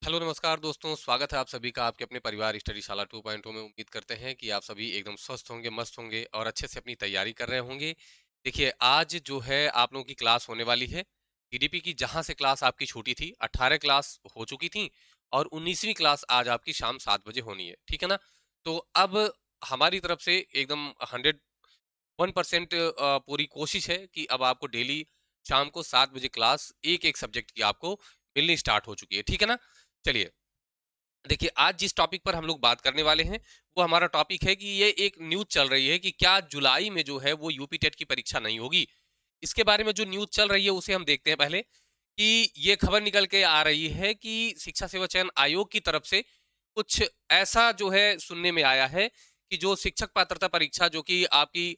Hello नमस्कार दोस्तों, स्वागत है आप सभी का आपके अपने परिवार स्टडी शाला 2.0 में। उम्मीद करते हैं कि आप सभी एकदम स्वस्थ होंगे, मस्त होंगे और अच्छे से अपनी तैयारी कर रहे होंगे। देखिए, आज जो है आप लोगों की क्लास होने वाली है टीडीपी की, जहां से क्लास आपकी छूटी थी। 18 क्लास हो चुकी थी और 19वीं क्लास आज आपकी शाम 7 बजे होनी है, ठीक है ना? तो अब हमारी तरफ से एकदम 101% पूरी कोशिश है कि अब आपको डेली शाम को 7 बजे क्लास एक एक सब्जेक्ट की आपको मिलनी स्टार्ट हो चुकी है, ठीक है ना? चलिए, देखिए, आज जिस टॉपिक पर हम लोग बात करने वाले हैं, वो हमारा टॉपिक है कि ये एक न्यूज़ चल रही है कि क्या जुलाई में जो है वो यूपी टेट की परीक्षा नहीं होगी। इसके बारे में जो न्यूज़ चल रही है उसे हम देखते हैं पहले, कि ये खबर निकल के आ रही है कि शिक्षा सेवा चयन आयोग की तरफ से कुछ ऐसा जो है सुनने में आया है कि जो शिक्षक पात्रता परीक्षा जो कि आपकी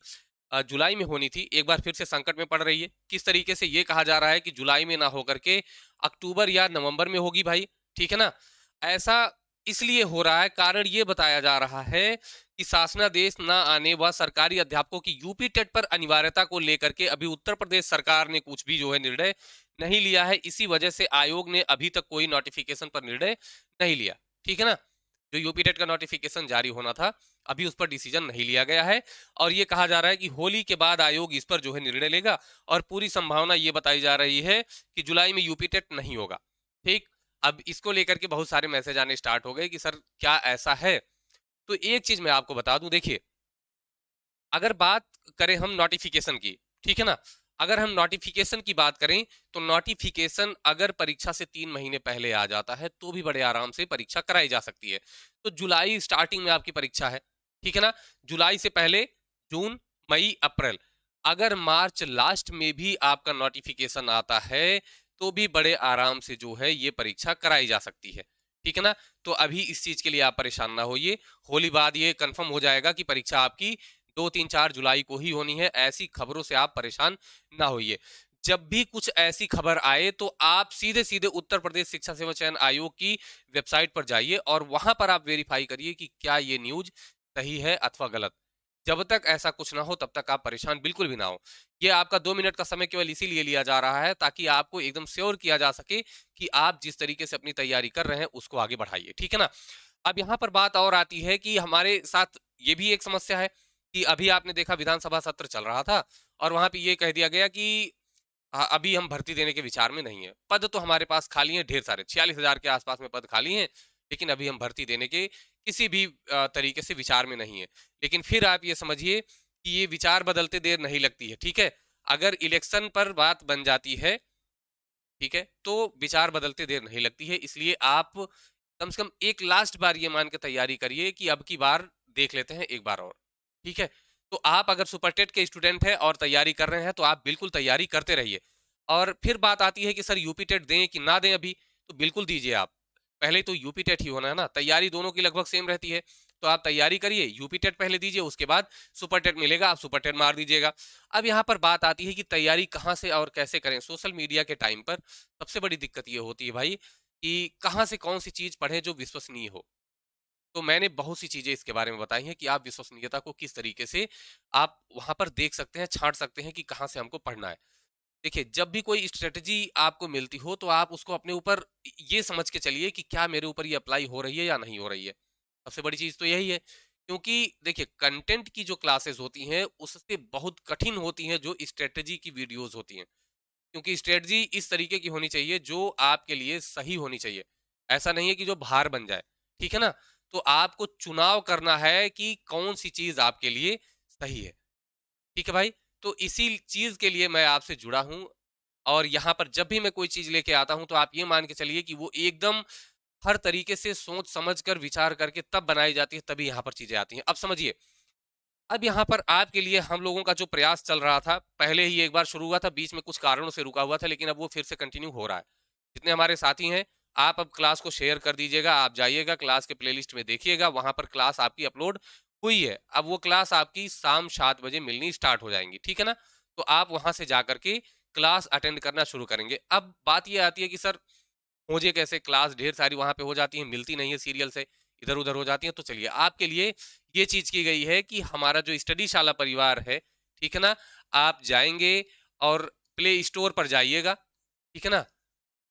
जुलाई में होनी थी, एक बार फिर से संकट में पड़ रही है। किस तरीके से ये कहा जा रहा है कि जुलाई में ना होकर के अक्टूबर या नवंबर में होगी भाई, ठीक है ना? ऐसा इसलिए हो रहा है, कारण ये बताया जा रहा है कि शासनादेश ना आने व सरकारी अध्यापकों की यूपी टेट पर अनिवार्यता को लेकर के अभी उत्तर प्रदेश सरकार ने कुछ भी जो है निर्णय नहीं लिया है। इसी वजह से आयोग ने अभी तक कोई नोटिफिकेशन पर निर्णय नहीं लिया, ठीक है ना? जो यूपी टेट का नोटिफिकेशन जारी होना था, अभी उस पर डिसीजन नहीं लिया गया है और ये कहा जा रहा है कि होली के बाद आयोग इस पर जो है निर्णय लेगा और पूरी संभावना ये बताई जा रही है कि जुलाई में यूपी टेट नहीं होगा, ठीक? अब इसको लेकर के बहुत सारे मैसेज आने स्टार्ट हो गए कि सर क्या ऐसा है? तो एक चीज मैं आपको बता दूं, देखिए, अगर बात करें हम नोटिफिकेशन की, ठीक है ना? अगर हम नोटिफिकेशन की बात करें तो नोटिफिकेशन अगर परीक्षा से 3 महीने पहले आ जाता है तो भी बड़े आराम से परीक्षा कराई जा सकती है। तो जुलाई स्टार्टिंग में आपकी परीक्षा है, ठीक है ना? जुलाई से पहले जून, मई, अप्रैल, अगर मार्च लास्ट में भी आपका नोटिफिकेशन आता है तो भी बड़े आराम से जो है ये परीक्षा कराई जा सकती है, ठीक है ना? तो अभी इस चीज के लिए आप परेशान ना होइए। होली बाद ये कंफर्म हो जाएगा कि परीक्षा आपकी 2, 3, 4 जुलाई को ही होनी है। ऐसी खबरों से आप परेशान ना होइए। जब भी कुछ ऐसी खबर आए तो आप सीधे-सीधे उत्तर प्रदेश शिक्षा सेवा चयन आयोग की वेबसाइट पर जाइए और वहां पर आप वेरीफाई करिए कि क्या ये न्यूज़ सही है अथवा गलत। जब तक ऐसा कुछ ना हो तब तक आप परेशान बिल्कुल भी ना हो। ये आपका 2 मिनट का समय केवल इसीलिए लिया जा रहा है ताकि आपको एकदम श्योर किया जा सके कि आप जिस तरीके से अपनी तैयारी कर रहे हैं उसको आगे बढ़ाइए, ठीक है ना? अब यहाँ पर बात और आती है कि हमारे साथ ये भी एक समस्या है कि अभी आपने देखा विधानसभा सत्र चल रहा था और वहां पे ये कह दिया गया कि अभी हम भर्ती देने के विचार में नहीं है। पद तो हमारे पास खाली हैं ढेर सारे, 46,000 के आसपास में पद खाली हैं, लेकिन अभी हम भर्ती देने के किसी भी तरीके से विचार में नहीं है। लेकिन फिर आप ये समझिए कि ये विचार बदलते देर नहीं लगती है, ठीक है? अगर इलेक्शन पर बात बन जाती है, ठीक है, तो विचार बदलते देर नहीं लगती है। इसलिए आप कम से कम एक लास्ट बार ये मान के तैयारी करिए कि अब की बार देख लेते हैं एक बार और, ठीक है? तो आप अगर सुपर टेट के स्टूडेंट हैं और तैयारी कर रहे हैं तो आप बिल्कुल तैयारी करते रहिए। और फिर बात आती है कि सर यूपी टेट दें कि ना दें अभी, तो बिल्कुल दीजिए आप। पहले तो यूपी टेट ही होना है ना, तैयारी दोनों की लगभग सेम रहती है। तो आप तैयारी करिए, यूपी टेट पहले दीजिए, उसके बाद सुपर टेट मिलेगा, आप सुपर टेट मार दीजिएगा। अब यहाँ पर बात आती है कि तैयारी कहाँ से और कैसे करें? सोशल मीडिया के टाइम पर सबसे बड़ी दिक्कत ये होती है भाई कि कहाँ से कौन सी चीज़ पढ़ें जो विश्वसनीय हो। तो मैंने बहुत सी चीज़ें इसके बारे में बताई हैं कि आप विश्वसनीयता को किस तरीके से आप वहाँ पर देख सकते हैं, छाँट सकते हैं कि कहाँ से हमको पढ़ना है। देखिए, जब भी कोई स्ट्रैटेजी आपको मिलती हो तो आप उसको अपने ऊपर ये समझ के चलिए कि क्या मेरे ऊपर ये अप्लाई हो रही है या नहीं हो रही है। सबसे बड़ी चीज़ तो यही है, क्योंकि देखिए कंटेंट की जो क्लासेस होती हैं उससे बहुत कठिन होती हैं जो स्ट्रैटेजी की वीडियोज़ होती हैं। क्योंकि स्ट्रैटेजी इस तरीके की होनी चाहिए जो आपके लिए सही होनी चाहिए। ऐसा नहीं है कि जो भार बन जाए, ठीक है ना? तो आपको चुनाव करना है कि कौन-सी चीज़ आपके लिए सही है। ठीक है भाई? तो इसी चीज़ के लिए मैं आपसे जुड़ा हूँ और यहाँ पर जब भी मैं कोई चीज़ लेके आता हूँ, तो आप ये मान के चलिए कि वो एकदम हर तरीके से सोच समझ कर, विचार करके तब बनाई जाती है, तभी यहाँ पर चीज़ें आती हैं। अब समझिए, अब यहाँ पर आपके लिए हम लोगों का जो प्रयास चल रहा था, पहले ही एक बार शुरू हुआ था, बीच में कुछ कारणों से रुका हुआ था, लेकिन अब वो फिर से कंटिन्यू हो रहा है। जितने हमारे साथी हैं, आप अब क्लास को शेयर कर दीजिएगा, आप जाइएगा क्लास के प्लेलिस्ट में देखिएगा, वहाँ पर क्लास आपकी अपलोड हुई है। अब वो क्लास आपकी शाम 7 बजे मिलनी स्टार्ट हो जाएँगी, ठीक है ना? तो आप वहाँ से जाकर के क्लास अटेंड करना शुरू करेंगे। अब बात ये आती है कि सर खोजें कैसे? क्लास ढेर सारी वहाँ पे हो जाती हैं, मिलती नहीं है सीरियल से, इधर-उधर हो जाती हैं। तो चलिए, आपके लिए ये चीज़ की गई है कि हमारा जो स्टडी शाला परिवार है, ठीक है ना? आप जाएँगे और प्ले स्टोर पर जाइएगा, ठीक है ना?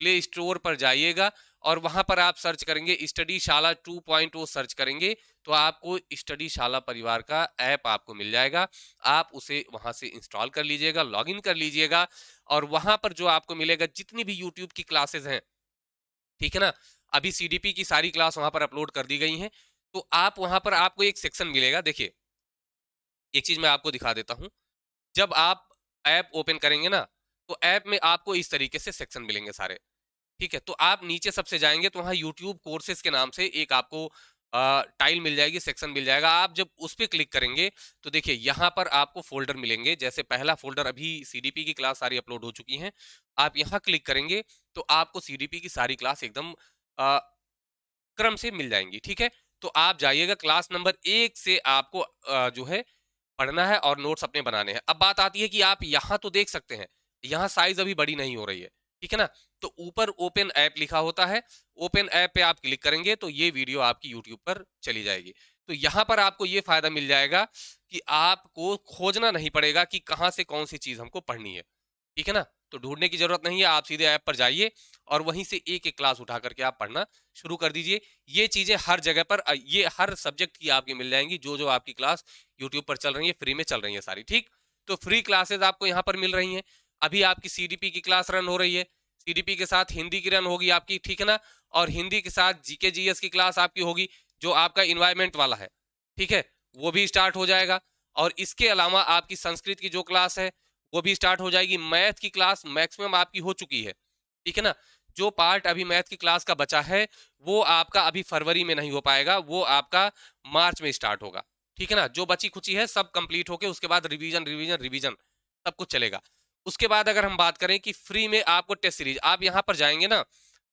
प्ले स्टोर पर जाइएगा और वहां पर आप सर्च करेंगे स्टडी शाला 2.0 सर्च करेंगे तो आपको स्टडी शाला परिवार का ऐप आपको मिल जाएगा। आप उसे वहां से इंस्टॉल कर लीजिएगा, लॉगिन कर लीजिएगा और वहां पर जो आपको मिलेगा जितनी भी यूट्यूब की क्लासेस हैं, ठीक है ना, अभी सीडीपी की सारी क्लास वहां पर अपलोड कर दी गई हैं। तो आप वहां पर आपको एक सेक्शन मिलेगा। देखिए, एक चीज मैं आपको दिखा देता हूं। जब आप ऐप ओपन करेंगे ना, तो ऐप में आपको इस तरीके से सेक्शन मिलेंगे सारे। ठीक है, तो आप नीचे सबसे जाएंगे तो वहां यूट्यूब कोर्सेज के नाम से एक आपको टाइल मिल जाएगी, सेक्शन मिल जाएगा। आप जब उस पर क्लिक करेंगे तो देखिए यहाँ पर आपको फोल्डर मिलेंगे। जैसे पहला फोल्डर, अभी सीडीपी की क्लास सारी अपलोड हो चुकी हैं, आप यहाँ क्लिक करेंगे तो आपको सीडीपी की सारी क्लास एकदम क्रम से मिल जाएंगी। ठीक है, तो आप जाइएगा, क्लास नंबर 1 से आपको जो है पढ़ना है और नोट्स अपने बनाने हैं। अब बात आती है कि आप यहाँ तो देख सकते हैं, यहाँ साइज अभी बड़ी नहीं हो रही है, ठीक है ना, तो ऊपर ओपन ऐप लिखा होता है, ओपन ऐप पे आप क्लिक करेंगे तो ये वीडियो आपकी यूट्यूब पर चली जाएगी। तो यहाँ पर आपको ये फायदा मिल जाएगा कि आपको खोजना नहीं पड़ेगा कि कहाँ से कौन सी चीज हमको पढ़नी है, ठीक है ना, तो ढूंढने की जरूरत नहीं है। आप सीधे ऐप पर जाइए और वहीं से एक एक क्लास उठा करके आप पढ़ना शुरू कर दीजिए। ये चीजें हर जगह पर ये हर सब्जेक्ट की आपकी मिल जाएंगी, जो जो आपकी क्लास यूट्यूब पर चल रही है, फ्री में चल रही है सारी। ठीक, तो फ्री क्लासेस आपको यहाँ पर मिल रही हैं। अभी आपकी सीडीपी की क्लास रन हो रही है, सीडीपी के साथ हिंदी की रन होगी आपकी, ठीक है ना, और हिंदी के साथ जीके जीएस की क्लास आपकी होगी, जो आपका इन्वायरमेंट वाला है, ठीक है, वो भी स्टार्ट हो जाएगा। और इसके अलावा आपकी संस्कृत की जो क्लास है वो भी स्टार्ट हो जाएगी। मैथ की क्लास मैक्सिमम आपकी हो चुकी है, ठीक है ना, जो पार्ट अभी मैथ की क्लास का बचा है वो आपका अभी फरवरी में नहीं हो पाएगा, वो आपका मार्च में स्टार्ट होगा, ठीक है ना। जो बची खुची है सब कंप्लीट होके उसके बाद रिवीजन रिवीजन रिवीजन सब कुछ चलेगा। उसके बाद अगर हम बात करें कि फ्री में आपको टेस्ट सीरीज, आप यहां पर जाएंगे ना,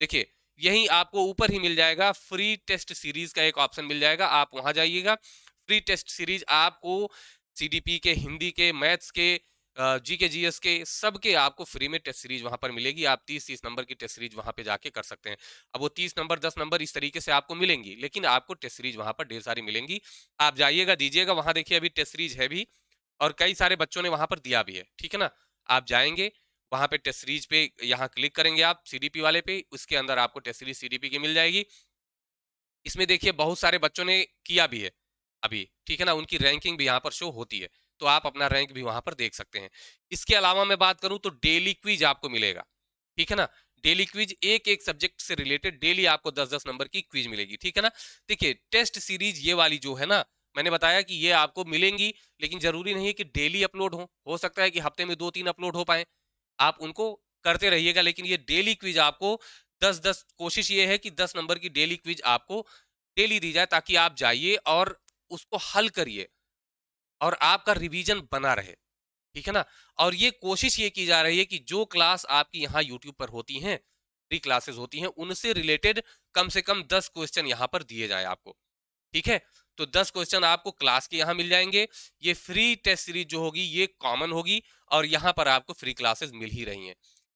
देखिए यही आपको ऊपर ही मिल जाएगा, फ्री टेस्ट सीरीज का एक ऑप्शन मिल जाएगा, आप वहां जाइएगा। फ्री टेस्ट सीरीज आपको सीडीपी के, हिंदी के, मैथ्स के, जीके जीएस के, सबके आपको फ्री में टेस्ट सीरीज वहां पर मिलेगी। आप 30-30 नंबर की टेस्ट सीरीज वहां पे जाके कर सकते हैं। अब वो 30 नंबर 10 नंबर इस तरीके से आपको मिलेंगी, लेकिन आपको टेस्ट सीरीज वहां पर ढेर सारी मिलेंगी। आप जाइएगा, दीजिएगा, वहां देखिए अभी टेस्ट सीरीज है भी और कई सारे बच्चों ने वहां पर दिया भी है, ठीक है ना। आप जाएंगे वहां पे टेस्ट सीरीज पे, यहाँ क्लिक करेंगे आप सीडीपी वाले पे, उसके अंदर आपको टेस्ट सीरीज सीडीपी की मिल जाएगी। इसमें देखिए बहुत सारे बच्चों ने किया भी है अभी, ठीक है ना, उनकी रैंकिंग भी यहाँ पर शो होती है, तो आप अपना रैंक भी वहां पर देख सकते हैं। इसके अलावा मैं बात करूं तो डेली क्विज आपको मिलेगा, ठीक है ना, डेली क्विज एक एक सब्जेक्ट से रिलेटेड डेली आपको 10-10 नंबर की क्विज मिलेगी, ठीक है ना। देखिए टेस्ट सीरीज ये वाली जो है ना, मैंने बताया कि ये आपको मिलेंगी, लेकिन जरूरी नहीं है कि डेली अपलोड हो सकता है कि हफ्ते में 2-3 अपलोड हो पाए, आप उनको करते रहिएगा। लेकिन ये डेली क्विज आपको 10-10, कोशिश ये है कि 10 नंबर की डेली क्विज आपको डेली दी जाए, ताकि आप जाइए और उसको हल करिए और आपका रिवीजन बना रहे, ठीक है ना। और ये कोशिश ये की जा रही है कि जो क्लास आपकी यहाँ यूट्यूब पर होती हैं, फ्री क्लासेस होती हैं, उनसे रिलेटेड कम से कम 10 क्वेश्चन यहाँ पर दिए जाए आपको, ठीक है। तो 10 क्वेश्चन आपको क्लास के यहाँ मिल जाएंगे। ये फ्री टेस्ट सीरीज जो होगी ये कॉमन होगी और यहाँ पर आपको फ्री क्लासेस मिल ही रही हैं।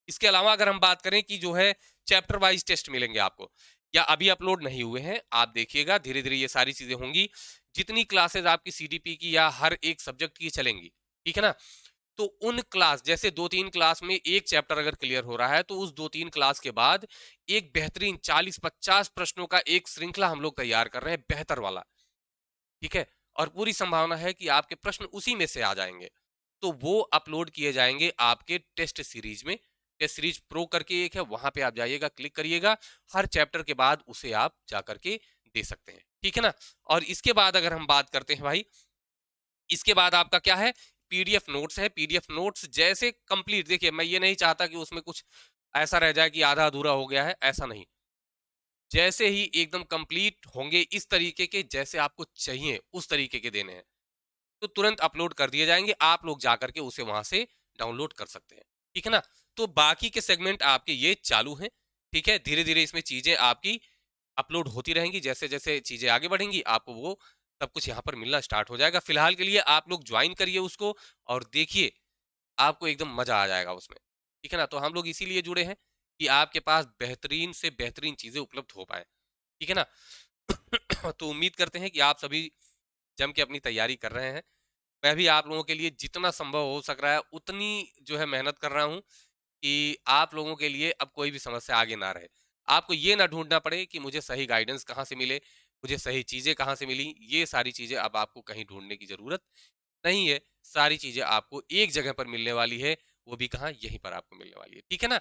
इसके अलावा अगर हम बात करें कि जो है चैप्टर वाइज टेस्ट मिलेंगे आपको, या अभी अपलोड नहीं हुए हैं, आप देखिएगा धीरे धीरे ये सारी चीजें होंगी। जितनी क्लासेस आपकी सीडीपी की या हर एक सब्जेक्ट की चलेंगी, ठीक है ना, तो उन क्लास, जैसे 2-3 क्लास में एक चैप्टर अगर क्लियर हो रहा है तो उस 2-3 क्लास के बाद एक बेहतरीन 40-50 प्रश्नों का एक श्रृंखला हम लोग तैयार कर रहे हैं, बेहतर वाला, ठीक है। और पूरी संभावना है कि आपके प्रश्न उसी में से आ जाएंगे, तो वो अपलोड किए जाएंगे आपके टेस्ट सीरीज में। टेस्ट सीरीज प्रो करके एक है, वहां पे आप जाइएगा, क्लिक करिएगा, हर चैप्टर के बाद उसे आप जा करके दे सकते हैं, ठीक है ना। और इसके बाद अगर हम बात करते हैं भाई, इसके बाद आपका क्या है, पीडीएफ नोट्स है। पीडीएफ नोट्स जैसे कंप्लीट, देखिए मैं ये नहीं चाहता कि उसमें कुछ ऐसा रह जाए कि आधा अधूरा हो गया है, ऐसा नहीं। जैसे ही एकदम कंप्लीट होंगे इस तरीके के, जैसे आपको चाहिए उस तरीके के देने हैं, तो तुरंत अपलोड कर दिए जाएंगे, आप लोग जाकर के उसे वहां से डाउनलोड कर सकते हैं, ठीक है ना। तो बाकी के सेगमेंट आपके ये चालू हैं, ठीक है, धीरे धीरे इसमें चीजें आपकी अपलोड होती रहेंगी, जैसे जैसे चीजें आगे बढ़ेंगी आपको वो सब कुछ यहाँ पर मिलना स्टार्ट हो जाएगा। फिलहाल के लिए आप लोग ज्वाइन करिए उसको और देखिए, आपको एकदम मजा आ जाएगा उसमें, ठीक है ना। तो हम लोग इसीलिए जुड़े हैं कि आपके पास बेहतरीन से बेहतरीन चीजें उपलब्ध हो पाए, ठीक है ना। तो उम्मीद करते हैं कि आप सभी जम के अपनी तैयारी कर रहे हैं। मैं भी आप लोगों के लिए जितना संभव हो सक रहा है उतनी जो है मेहनत कर रहा हूँ कि आप लोगों के लिए अब कोई भी समस्या आगे ना रहे। आपको ये ना ढूँढना पड़े कि मुझे सही गाइडेंस कहाँ से मिले, मुझे सही चीज़ें कहाँ से मिली, ये सारी चीज़ें अब आपको कहीं ढूँढने की ज़रूरत नहीं है। सारी चीज़ें आपको एक जगह पर मिलने वाली है, वो भी कहाँ, यहीं पर आपको मिलने वाली है। ठीक है ना?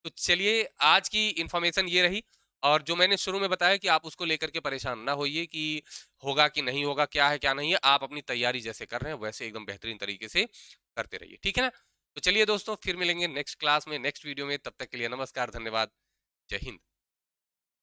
तो चलिए आज की इन्फॉर्मेशन ये रही और जो मैंने शुरू में बताया कि आप उसको लेकर के परेशान ना होइए कि होगा कि नहीं होगा, क्या है, क्या नहीं है। आप अपनी तैयारी जैसे कर रहे हैं, वैसे एकदम बेहतरीन तरीके से करते रहिए। ठीक है ना? तो चलिए दोस्तों फिर मिलेंगे नेक्स्ट क्लास में, नेक्स्ट वीडियो में। तब तक के लिए नमस्कार, धन्यवाद। जय हिंद।